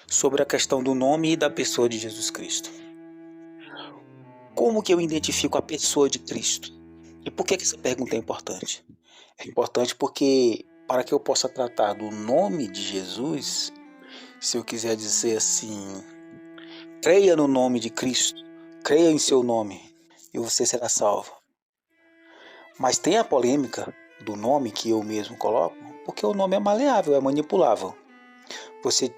sobre a questão do nome e da pessoa de Jesus Cristo. Como que eu identifico a pessoa de Cristo? E por que essa pergunta é importante? É importante porque, para que eu possa tratar do nome de Jesus, se eu quiser dizer assim, creia no nome de Cristo, creia em seu nome e você será salvo. Mas tem a polêmica do nome que eu mesmo coloco, porque o nome é maleável, é manipulável. Você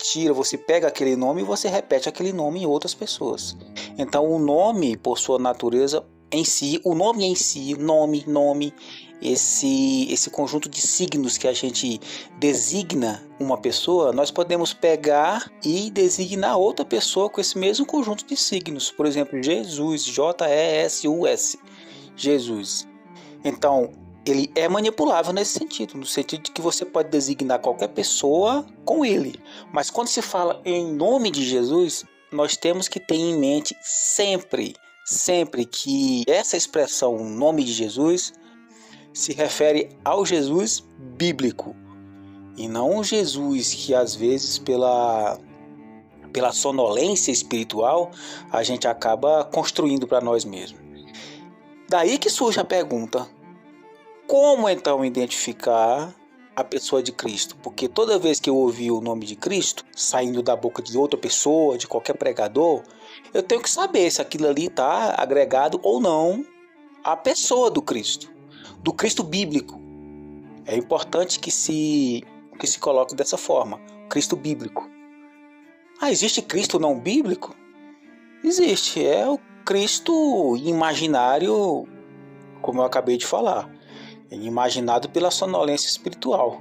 pega aquele nome e você repete aquele nome em outras pessoas. Então o nome, por sua natureza em si, o nome em si, nome, esse conjunto de signos que a gente designa uma pessoa, nós podemos pegar e designar outra pessoa com esse mesmo conjunto de signos. Por exemplo, Jesus, J-E-S-U-S, Jesus. Então, ele é manipulável nesse sentido, no sentido de que você pode designar qualquer pessoa com ele. Mas quando se fala em nome de Jesus, nós temos que ter em mente sempre que essa expressão nome de Jesus se refere ao Jesus bíblico e não o Jesus que às vezes pela sonolência espiritual a gente acaba construindo para nós mesmos. Daí que surge a pergunta: como então identificar a pessoa de Cristo? Porque toda vez que eu ouvir o nome de Cristo saindo da boca de outra pessoa, de qualquer pregador, eu tenho que saber se aquilo ali está agregado ou não à pessoa do Cristo bíblico. É importante que se coloque dessa forma, Cristo bíblico. Existe Cristo não bíblico? Existe, é o Cristo imaginário, como eu acabei de falar. Imaginado pela sonolência espiritual.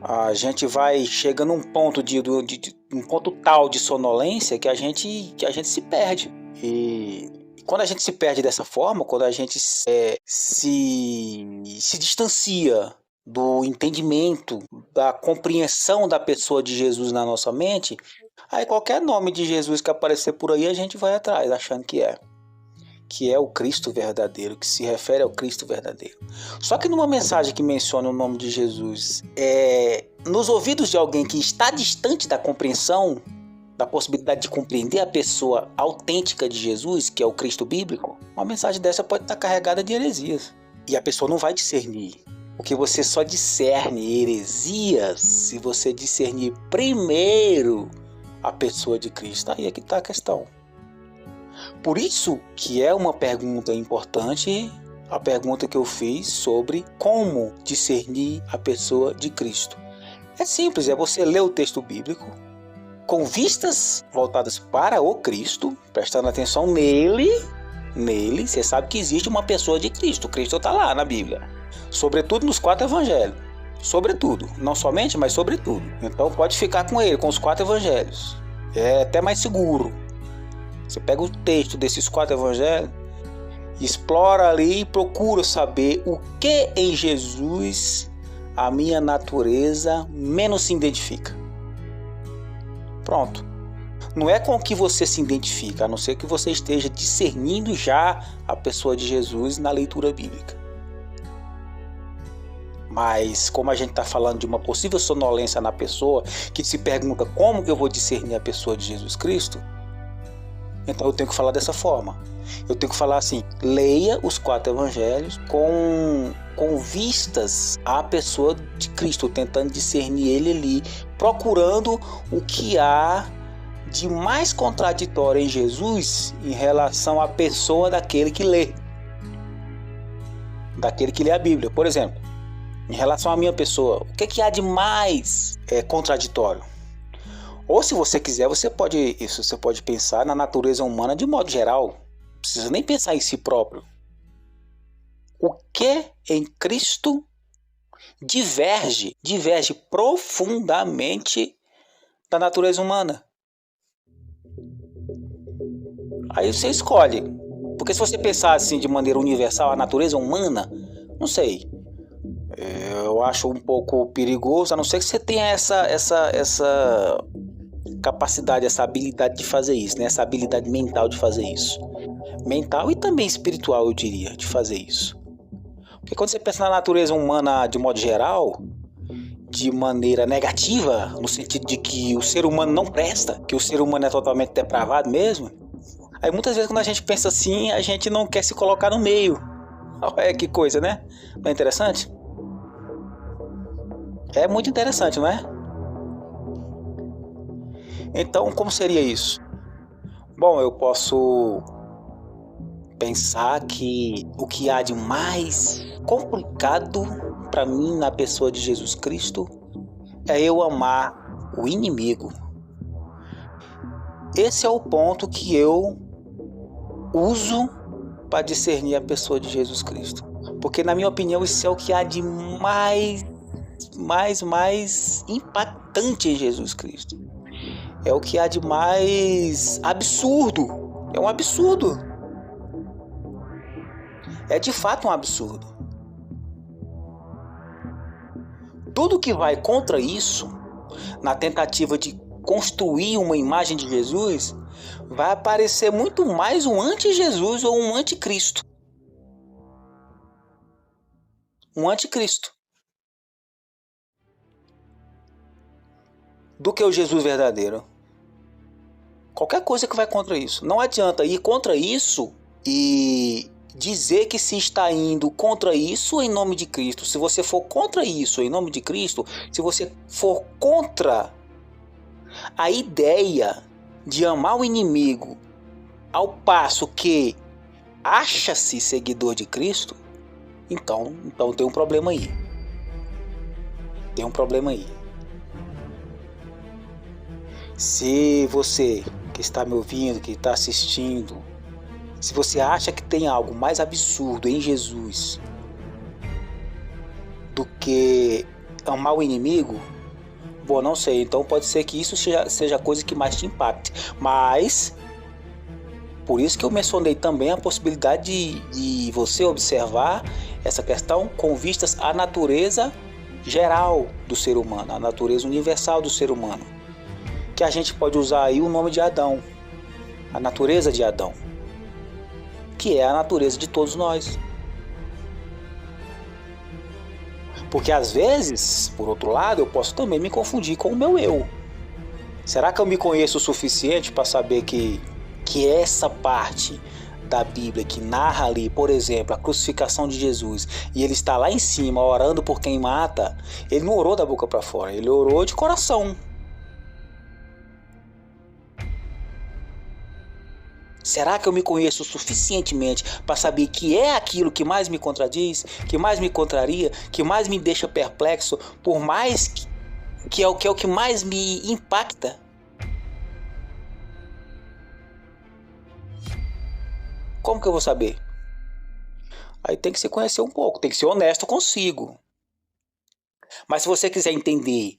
A gente vai chegando num ponto um ponto tal de sonolência que a gente se perde. E quando a gente se perde dessa forma, quando a gente se distancia do entendimento, da compreensão da pessoa de Jesus na nossa mente, aí qualquer nome de Jesus que aparecer por aí a gente vai atrás, achando que é o Cristo verdadeiro, que se refere ao Cristo verdadeiro. Só que numa mensagem que menciona o nome de Jesus, nos ouvidos de alguém que está distante da compreensão, da possibilidade de compreender a pessoa autêntica de Jesus, que é o Cristo bíblico, uma mensagem dessa pode estar carregada de heresias. E a pessoa não vai discernir. Porque você só discerne heresias se você discernir primeiro a pessoa de Cristo. Aí é que está a questão. Por isso que é uma pergunta importante, a pergunta que eu fiz sobre como discernir a pessoa de Cristo. É simples, é você ler o texto bíblico com vistas voltadas para o Cristo, prestando atenção nele, você sabe que existe uma pessoa de Cristo. Cristo está lá na Bíblia, sobretudo nos 4 evangelhos. Sobretudo, não somente, mas sobretudo. Então pode ficar com ele, com os 4 evangelhos. É até mais seguro. Você pega o texto desses 4 evangelhos, explora ali e procura saber o que em Jesus a minha natureza menos se identifica. Pronto. Não é com o que você se identifica, a não ser que você esteja discernindo já a pessoa de Jesus na leitura bíblica. Mas como a gente está falando de uma possível sonolência na pessoa, que se pergunta como que eu vou discernir a pessoa de Jesus Cristo, então eu tenho que falar dessa forma. Eu tenho que falar assim: leia os 4 evangelhos com vistas à pessoa de Cristo, tentando discernir ele ali, procurando o que há de mais contraditório em Jesus em relação à pessoa daquele que lê. Daquele que lê a Bíblia. Por exemplo, em relação à minha pessoa, o que há de mais contraditório? Ou se você quiser, você pode pensar na natureza humana de modo geral. Não precisa nem pensar em si próprio. O que em Cristo diverge profundamente da natureza humana? Aí você escolhe. Porque se você pensar assim de maneira universal, a natureza humana, não sei. Eu acho um pouco perigoso, a não ser que você tenha essa capacidade, essa habilidade de fazer isso, né? Essa habilidade mental de fazer isso. Mental e também espiritual, eu diria, de fazer isso. Porque quando você pensa na natureza humana de modo geral, de maneira negativa, no sentido de que o ser humano não presta, que o ser humano é totalmente depravado mesmo, aí muitas vezes quando a gente pensa assim, a gente não quer se colocar no meio. Olha que coisa, né? Não é interessante? É muito interessante, não é? Então, como seria isso? Bom, eu posso pensar que o que há de mais complicado para mim na pessoa de Jesus Cristo é eu amar o inimigo. Esse é o ponto que eu uso para discernir a pessoa de Jesus Cristo. Porque, na minha opinião, isso é o que há de mais impactante em Jesus Cristo. É o que há de mais absurdo. É um absurdo. É de fato um absurdo. Tudo que vai contra isso, na tentativa de construir uma imagem de Jesus, vai aparecer muito mais um anti-Jesus ou um anticristo. Um anticristo. Do que o Jesus verdadeiro. Qualquer coisa que vai contra isso. Não adianta ir contra isso e dizer que se está indo contra isso em nome de Cristo. Se você for contra isso em nome de Cristo, se você for contra a ideia de amar o inimigo ao passo que acha-se seguidor de Cristo, então tem um problema aí. Tem um problema aí. Se você que está me ouvindo, que está assistindo, se você acha que tem algo mais absurdo em Jesus do que amar o inimigo, bom, não sei, então pode ser que isso seja a coisa que mais te impacte. Mas, por isso que eu mencionei também a possibilidade de você observar essa questão com vistas à natureza geral do ser humano, à natureza universal do ser humano. Que a gente pode usar aí o nome de Adão, a natureza de Adão, que é a natureza de todos nós. Porque às vezes, por outro lado, eu posso também me confundir com o meu eu. Será que eu me conheço o suficiente para saber que essa parte da Bíblia que narra ali, por exemplo, a crucificação de Jesus, e ele está lá em cima orando por quem mata, ele não orou da boca para fora, ele orou de coração. Será que eu me conheço suficientemente para saber que é aquilo que mais me contradiz, que mais me contraria, que mais me deixa perplexo, por mais que é o que mais me impacta? Como que eu vou saber? Aí tem que se conhecer um pouco, tem que ser honesto consigo. Mas se você quiser entender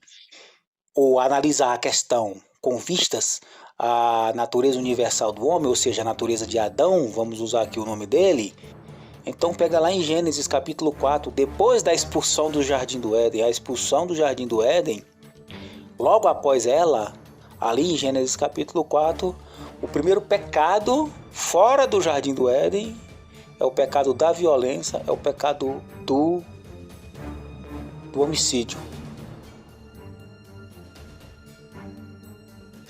ou analisar a questão com vistas à natureza universal do homem, ou seja, a natureza de Adão, vamos usar aqui o nome dele, então pega lá em Gênesis capítulo 4, depois da expulsão do Jardim do Éden, a expulsão do Jardim do Éden, logo após ela, ali em Gênesis capítulo 4, o primeiro pecado fora do Jardim do Éden é o pecado da violência, é o pecado do homicídio.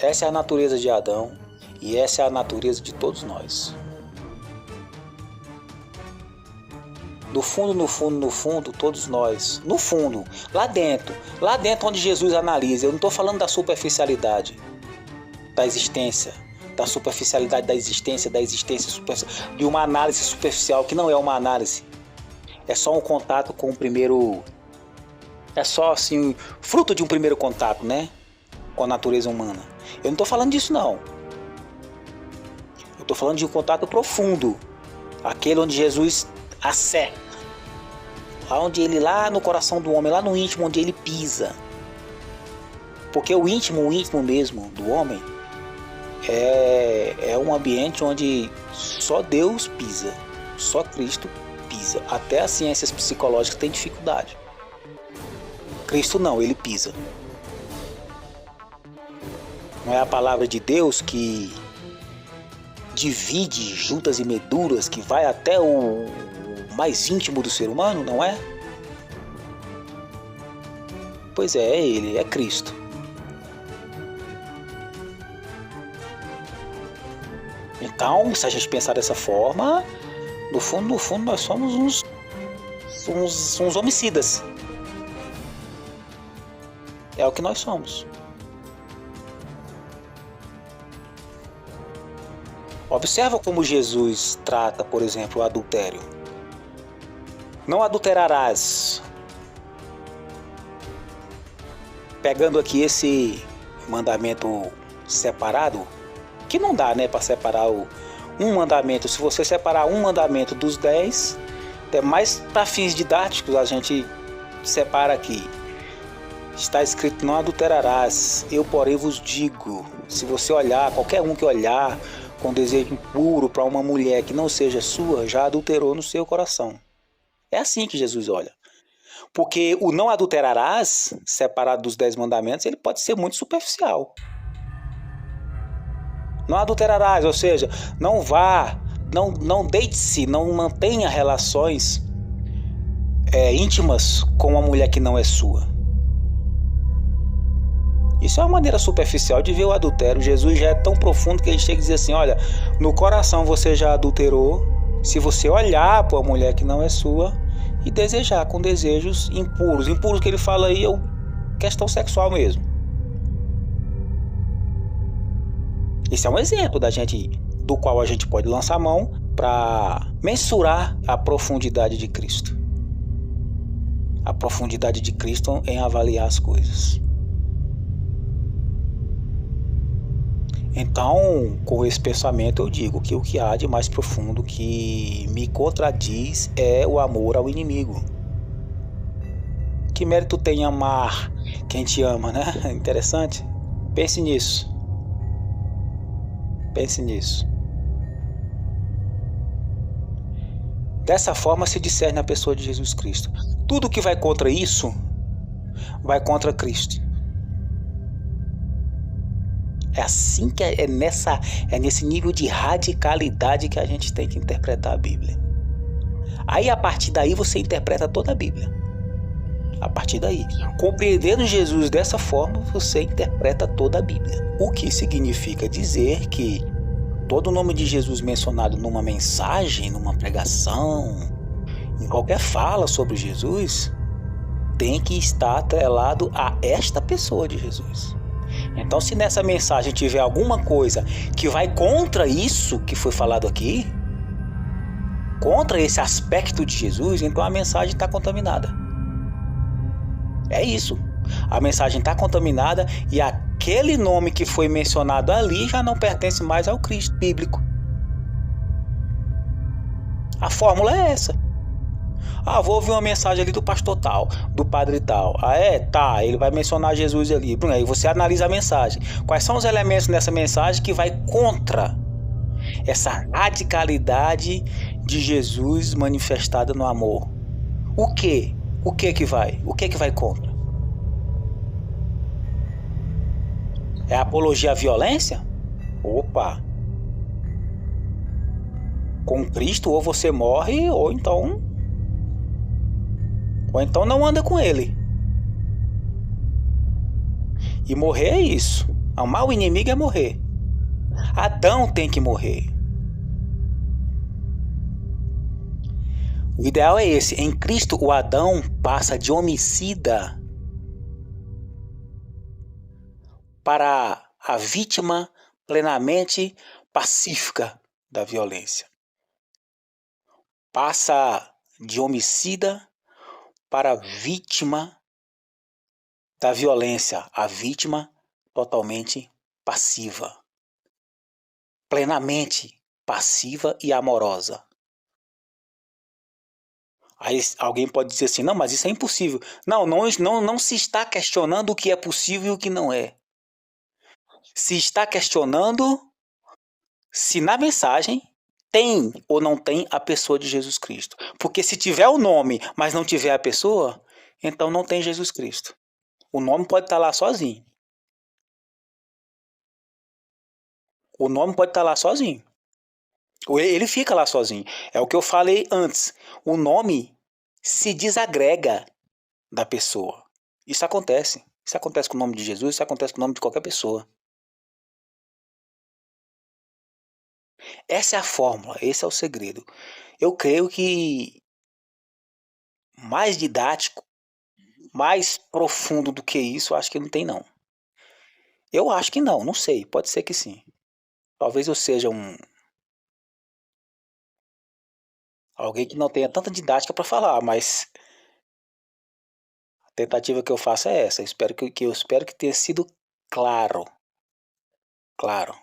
Essa é a natureza de Adão e essa é a natureza de todos nós. No fundo, todos nós, no fundo, lá dentro onde Jesus analisa, eu não estou falando da superficialidade da existência, de uma análise superficial, que não é uma análise, é só um contato com o primeiro, é só assim, fruto de um primeiro contato, né, com a natureza humana. Eu não estou falando disso não, eu estou falando de um contato profundo, aquele onde Jesus acerta, onde ele, lá no coração do homem, lá no íntimo, onde ele pisa, porque o íntimo mesmo do homem é um ambiente onde só Deus pisa, só Cristo pisa. Até as ciências psicológicas têm dificuldade. Cristo não, ele pisa. Não é a palavra de Deus que divide juntas e medulas, que vai até o mais íntimo do ser humano, não é? Pois é ele, é Cristo. Então, se a gente pensar dessa forma, no fundo, nós somos uns homicidas. É o que nós somos. Observa como Jesus trata, por exemplo, o adultério. Não adulterarás. Pegando aqui esse mandamento separado, que não dá, né, para separar um mandamento. Se você separar um mandamento dos 10, até mais para fins didáticos a gente separa aqui. Está escrito: não adulterarás. Eu, porém, vos digo, se você olhar, qualquer um que olhar com desejo impuro para uma mulher que não seja sua, já adulterou no seu coração. É assim que Jesus olha. Porque o não adulterarás, separado dos 10 mandamentos, ele pode ser muito superficial. Não adulterarás, ou seja, não vá, não deite-se, não mantenha relações íntimas com uma mulher que não é sua. Isso é uma maneira superficial de ver o adultério. Jesus já é tão profundo que ele chega e diz assim: olha, no coração você já adulterou se você olhar para uma mulher que não é sua e desejar com desejos impuros. Impuros que ele fala aí é questão sexual mesmo. Esse é um exemplo do qual a gente pode lançar a mão para mensurar a profundidade de Cristo. A profundidade de Cristo em avaliar as coisas. Então, com esse pensamento, eu digo que o que há de mais profundo que me contradiz é o amor ao inimigo. Que mérito tem amar quem te ama, né? Interessante. Pense nisso. Pense nisso. Dessa forma se discerne a pessoa de Jesus Cristo. Tudo que vai contra isso, vai contra Cristo. É assim que é nesse nível de radicalidade que a gente tem que interpretar a Bíblia. Aí a partir daí você interpreta toda a Bíblia. A partir daí, compreendendo Jesus dessa forma, você interpreta toda a Bíblia. O que significa dizer que todo o nome de Jesus mencionado numa mensagem, numa pregação, em qualquer fala sobre Jesus, tem que estar atrelado a esta pessoa de Jesus. Então, se nessa mensagem tiver alguma coisa que vai contra isso que foi falado aqui, contra esse aspecto de Jesus, então a mensagem está contaminada. É isso. A mensagem está contaminada e aquele nome que foi mencionado ali já não pertence mais ao Cristo bíblico. A fórmula é essa. Vou ouvir uma mensagem ali do pastor tal, do padre tal. Tá, ele vai mencionar Jesus ali. Aí você analisa a mensagem. Quais são os elementos nessa mensagem que vai contra essa radicalidade de Jesus manifestada no amor? O que? O que vai? O que vai contra? É apologia à violência? Opa! Com Cristo ou você morre ou então não anda com ele. E morrer é isso. Amar o inimigo é morrer. Adão tem que morrer. O ideal é esse. Em Cristo, o Adão passa de homicida para a vítima plenamente pacífica da violência. Passa de homicida para a vítima da violência, a vítima totalmente passiva, plenamente passiva e amorosa. Aí alguém pode dizer assim: não, mas isso é impossível. Não se está questionando o que é possível e o que não é. Se está questionando se na mensagem tem ou não tem a pessoa de Jesus Cristo. Porque se tiver o nome, mas não tiver a pessoa, então não tem Jesus Cristo. O nome pode estar lá sozinho. O nome pode estar lá sozinho. Ou ele fica lá sozinho. É o que eu falei antes. O nome se desagrega da pessoa. Isso acontece. Isso acontece com o nome de Jesus, isso acontece com o nome de qualquer pessoa. Essa é a fórmula, esse é o segredo. Eu creio que mais didático, mais profundo do que isso, eu acho que não tem não. Eu acho que não, não sei, pode ser que sim. Talvez eu seja alguém que não tenha tanta didática para falar, mas a tentativa que eu faço é essa. Eu espero que eu espero que tenha sido claro, claro.